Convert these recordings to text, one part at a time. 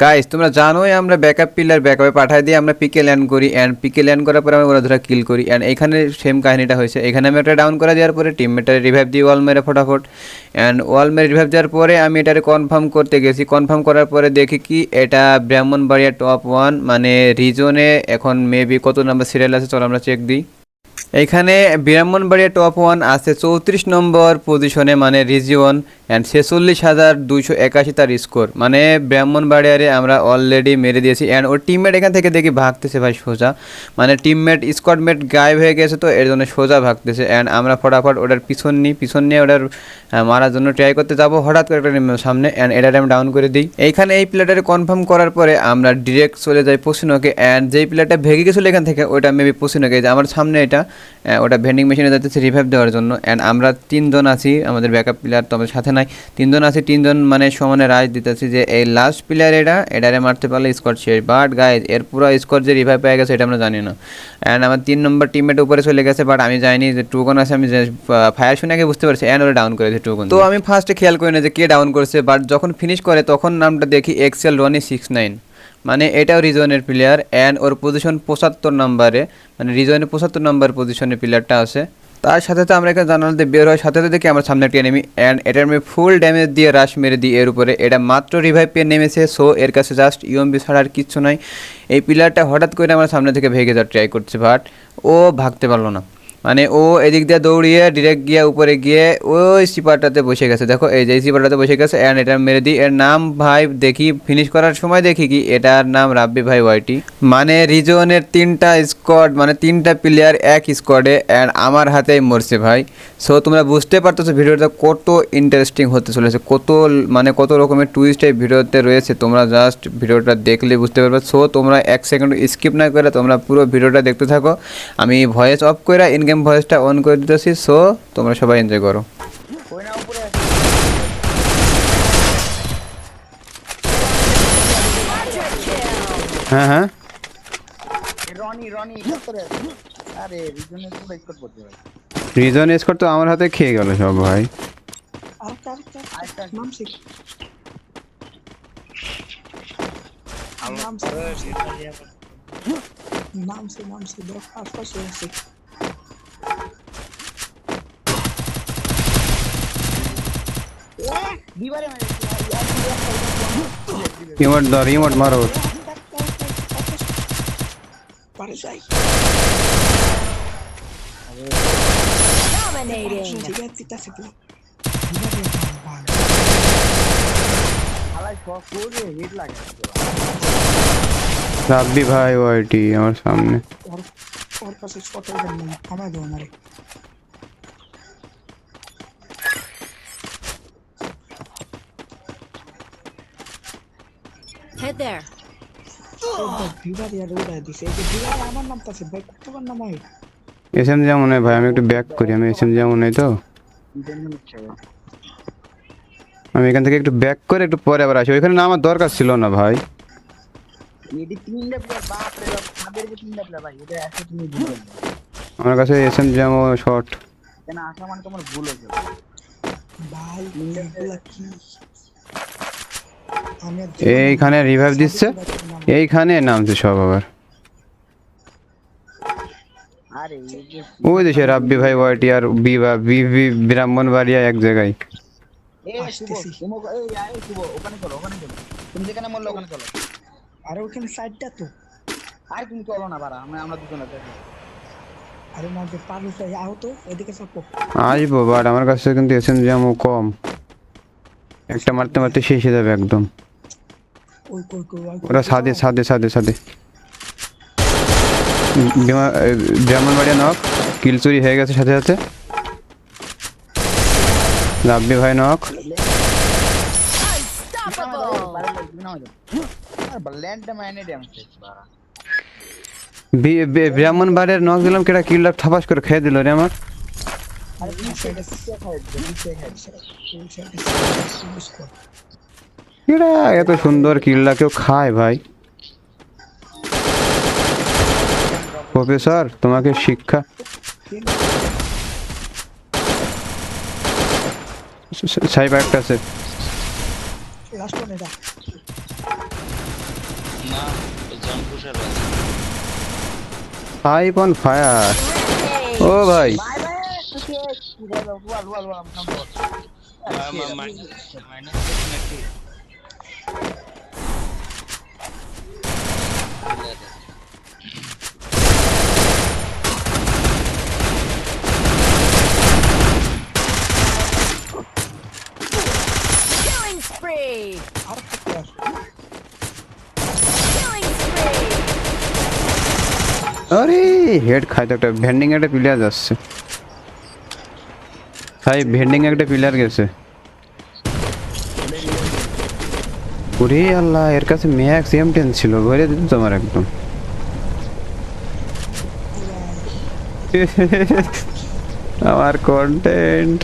Guys তোমরা জানোই আমরা ব্যাকআপ পিলার ব্যাকআপে পাঠিয়ে দিয়ে আমরা পিকে ল্যান্ড করি অ্যান্ড পিকে ল্যান্ড করার পরে আমরা ওরা ধরে কিল করি অ্যান্ড এখানে সেম কাহিনীটা হয়েছে। এখানে আমি একটা ডাউন করে দেওয়ার পরে টিমমেটটা রিভাইভ দিয়ে ওয়াল মেরে ফটাফট অ্যান্ড ওয়াল মেরে রিভাইভ দেওয়ার পরে আমি এটারে কনফার্ম করতে গেছি। কনফার্ম করার পরে দেখি কি এটা ব্রাহ্মণবাড়িয়া টপ 1 মানে রিজনে এখন মেবি কত নাম্বার সিরিয়াল আছে চলো আমরা চেক দিই। এইখানে ব্রাহ্মণবাড়িয়া টপ 1 আছে 34 নম্বর পজিশনে মানে রিজিয়ন অ্যান্ড 46,281 তার স্কোর মানে ব্রাহ্মণবাড়িয়ারে আমরা অলরেডি মেরে দিয়েছি অ্যান্ড ওর টিমমেট এখান থেকে দেখি ভাগতেছে ভাই সোজা, মানে টিমমেট স্কোয়াডমেট গায়েব হয়ে গেছে তো এর জন্য সোজা ভাগতেছে অ্যান্ড আমরা ফটাফট ওটার পিছন নিয়ে ওটার মারার জন্য ট্রাই করতে যাবো, হঠাৎ করে একটা নেমে সামনে অ্যান্ড এটারে আমি ডাউন করে দিই। এইখানে এই প্লেয়ারটারে কনফার্ম করার পরে আমরা ডিরেক্ট চলে যাই পশ্চিমকে অ্যান্ড যেই প্লেয়ারটা ভেগে গেছিলো এখান থেকে ওইটা মেবি পশ্চিমকে যে আমার সামনে এটা ওটা ভেন্ডিং মেশিনে যাচ্ছে রিভাইভ দেওয়ার জন্য অ্যান্ড আমরা 3 জন আছি, আমাদের ব্যাকআপ প্লেয়ার তো আমাদের সাথে নাই, 3 জন আছি, 3 জন মানে সমানে রাজ দিতেছি যে এই লাস্ট প্লেয়ার এটারে মারতে পারলে স্কোর শেষ। বাট গাইজ এর পুরো স্কোর যে রিভাইভ পেয়ে গেছে এটা আমরা জানি না অ্যান্ড আমার 3 নম্বর টিমমেট উপরে চলে গেছে বাট আমি জানি যে টুকন আছে, আমি ফায়ার শুনে আগে বুঝতে পারছি অ্যান্ড ওরা ডাউন করেছে টুকন। তো আমি ফার্স্টে খেয়াল করি না যে কে ডাউন করেছে, বাট যখন ফিনিশ করে তখন নামটা দেখি এক্সেল রনি 69 মানে এটাও রিজনের প্লেয়ার অ্যান্ড ওর পজিশন 75 নম্বরে মানে রিজনের 75 নম্বর পজিশনের প্লেয়ারটা আছে। তার সাথে তো আমরা এখানে জানালাতে বের হওয়ার সাথে দেখি আমার সামনে একটা এনিমি অ্যান্ড এটার আমি ফুল ড্যামেজ দিয়ে রাশ মেরে দিই এর উপরে। এটা মাত্র রিভাইভ পেয়ে নেমেছে, সো এর কাছে জাস্ট ইউএমপি ছাড়া আর কিচ্ছু নাই। এই প্লেয়ারটা হঠাৎ করে আমার সামনে থেকে ভেগে যাওয়ার ট্রাই করছে বাট ও ভাগতে পারলো না, মানে ও এদিক দিয়ে দৌড়িয়ে ডিরেক্ট গিয়ে উপরে গিয়ে ওই সিপারটাতে বসে গেছে। দেখো এই যে সিপারটাতে বসে গেছে অ্যান্ড এটা মেরে দিই। এর নাম ভাই দেখি ফিনিশ করার সময় দেখি কি এটার নাম রাব্বি ভাই ওয়াইটি, মানে রিজনের 3টা স্কোয়াড মানে 3টা প্লেয়ার এক স্কোয়াডে অ্যান্ড আমার হাতেই মরছে ভাই। সো তোমরা বুঝতে পারতেছো ভিডিওটা কত ইন্টারেস্টিং হতে চলেছে, কত রকমের টুইস্ট এই ভিডিওতে রয়েছে, তোমরা জাস্ট ভিডিওটা দেখলে বুঝতে পারবে। সো তোমরা 1 সেকেন্ড স্কিপ না করে তোমরা পুরো ভিডিওটা দেখতে থাকো। আমি ভয়েস অফ করে ইন গেম ভয়েসটা অন করে দিতেছি, সো তোমরা সবাই এনজয় করো। হ্যাঁ হ্যাঁ রিজন স্কোর তো আমার হাতে খেয়ে গেল সব ভাই। রিমোট মারো। রাব্বি ভাই ওয়াইটি আমার সামনে। Head there. এসএম যেমন হয় ভাই, আমি একটু ব্যাক করি, আমি এসএম যেমন হয় তো আমি এখান থেকে একটু ব্যাক করে একটু পরে আবার আসি, ওইখানে না আমার দরকার ছিল না ভাই। আমার কাছে এসএম যেমন শর্ট এইখানে রিভাইভ দিচ্ছে, এইখানে নামছে সব আবার। ওই দেশে রাব্বি ভাই ওয়াইটি আর ব্রাহ্মণবাড়িয়া এক জায়গায়। আসবো বাট আমার কাছে কিন্তু এসএম যেমন কম, একটা মারতে মারতে শেষ হয়ে যাবে একদম। ওরা সাদে ব্রাহ্মণবাড়িয়া নক, কিল চুরি হয়ে গেছে সাথে সাথে। রাব্বি ভাই নক, ব্রাহ্মণবাড়িয়ার নক দিলাম, কেটা কিলটা থাপাস করে খেয়ে দিল রে আমার। এত সুন্দর কিলটা কেউ খায় ভাই? প্রফেসর তোমাকে শিক্ষা। সাইবার একটা আছে না জনকুশার ফাইভ অন ফায়ার ও ভাই ভাই ভাই তুই কি রে ওয়াল ওয়াল ওয়াল নম্বর মাইনাস নাকি Killing spree! আর কি আছে Killing spree! আরে হেড খাই তো একটা ভেন্ডিং একটা প্লেয়ার যাচ্ছে ভাই ভেন্ডিং একটা প্লেয়ার গেছে ওরে আল্লাহ এর কাছে ম্যাক্স M10 ছিল ভরে দিত তোমার একদম আমার কন্টেন্ট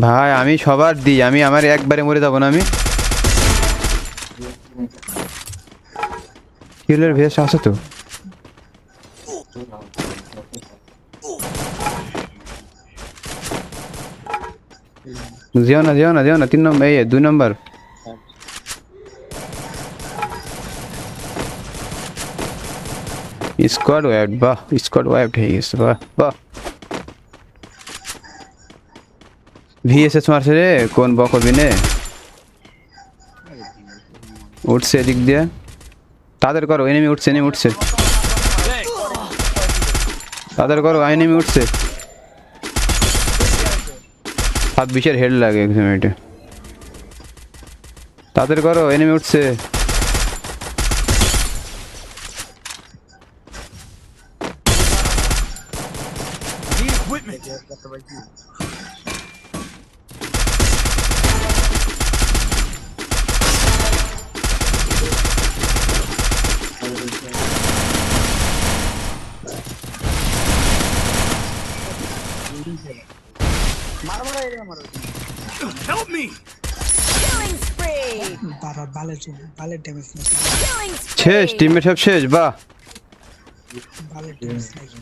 ভাই আমি সবার দিই আমি আমার একবারে মরে যাব না আমি কিলের ভেস আছে তো যেও না 3 নম্বর এই 2 নম্বর স্কোয়াড ওয়াইপ বাহ স্কোয়াড ওয়াইপ হয়ে গেছে বাহ ভিএসএস মারছে রে কোন বকবিনে উঠছে এদিক দিয়ে তাদের করো এনিমি উঠছে তাদের করো এনিমি উঠছে 7-20 হেড লাগে এক মিনিটে তাদের করো এনিমি উঠছে মার মার এর মার Killing spree! বাবা বালের ড্যামেজ নাকি Killing শেষ spree! টিমমেট সব শেষ বাহ বালের ড্যামেজ নাকি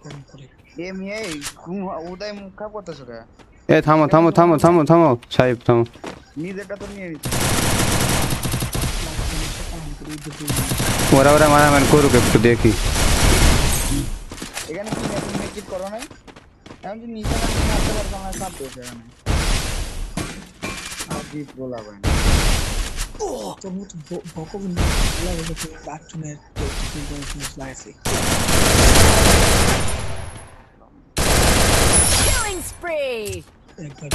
কম করে এম এই উদয় মুখ খা করতেছ কে এ থামো সাহেব থামো নিজেটা তো নিয়ে নিতে ওরা মারামারি করুক একটু দেখি এখানে কি মেকিট করো নাই আমি যে নিচে না মারতে পারতাম না সব দোষ এখানে আর ডিপ বলা ভাই তো মুত বকো না লাগা যে বাথরুমের তো জিনিস লাগাইছি Killing spree! একবার